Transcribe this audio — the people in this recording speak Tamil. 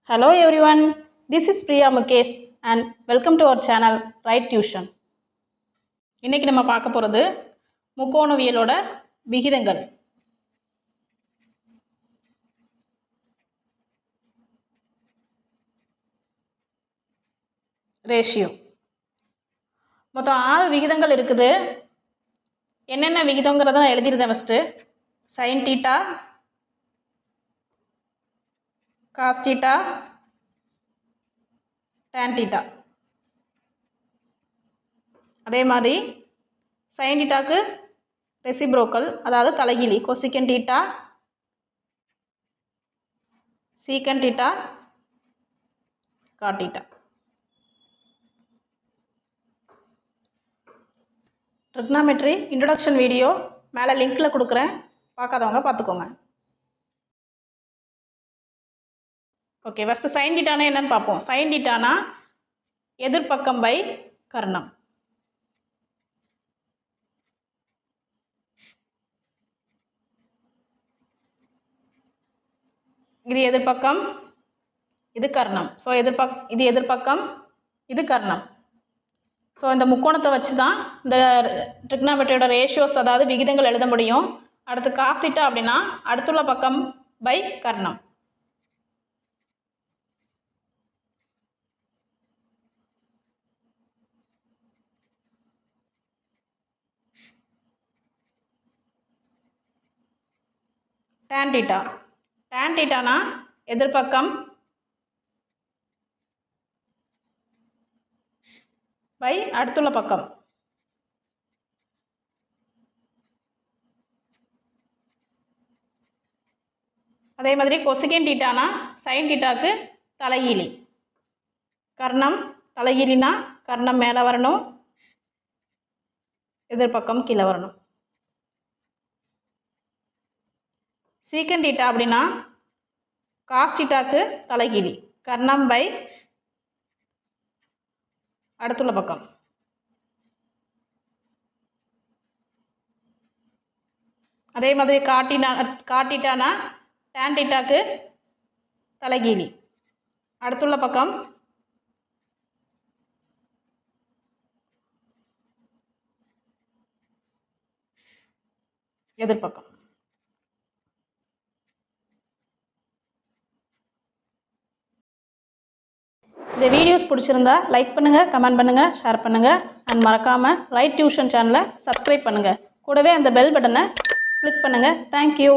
Hello everyone, this is Priya Mukesh and welcome to our channel Right Tuition. இன்னைக்கு நம்ம பார்க்க போகிறது முக்கோணவியலோட விகிதங்கள். ரேஷியோ. மொத்தம் 6 விகிதங்கள் இருக்குது. என்னென்ன விகிதங்கிறத நான் எழுதியிருந்தேன் ஃபஸ்ட்டு. sin θ, cos θ, tan θ. அதே மாதிரி sin θக்கு ரெசிப்ரோக்கல், அதாவது தலைகீழி cosecant θ, secant θ, cot θ. Trigonometry introduction video மேலே லிங்க்கில் கொடுக்குறேன், பார்க்காதவங்க பார்த்துக்கோங்க. ஓகே, ஃபஸ்ட்டு sin θனா என்னன்னு பார்ப்போம். sin θனா எதிர்பக்கம் பை கர்ணம். இது எதிர்பக்கம், இது கர்ணம். ஸோ இது எதிர்பக்கம், இது கர்ணம். ஸோ இந்த முக்கோணத்தை வச்சு தான் இந்த ட்ரிக்னாமெட்ரியோட ரேஷியோஸ், அதாவது விகிதங்கள் எழுத முடியும். அடுத்து cos θ அப்படின்னா அடுத்துள்ள பக்கம் பை கர்ணம். tan θ. tan θனா எதிர்பக்கம் பை அடுத்துள்ள பக்கம். அதே மாதிரி cosecant θனா sin θக்கு தலைகீழி. கர்ணம் தலைகீழினா கர்ணம் மேலே வரணும், எதிர்பக்கம் கீழே வரணும். secant θ அப்படின்னா cos θக்கு தலைகீழி. கர்ணம் பை அடுத்துள்ள பக்கம். அதே மாதிரி cot θனா tan θக்கு தலைகீழி. அடுத்துள்ள பக்கம் எதிர்பக்கம். இந்த வீடியோஸ் பிடிச்சிருந்தா லைக் பண்ணுங்கள், கமெண்ட் பண்ணுங்கள், ஷேர் பண்ணுங்கள். அண்ட் மறக்காமல் ரைட் டியூஷன் சேனலை சப்ஸ்கிரைப் பண்ணுங்கள். கூடவே அந்த பெல் பட்டனை கிளிக் பண்ணுங்கள். தேங்க்யூ.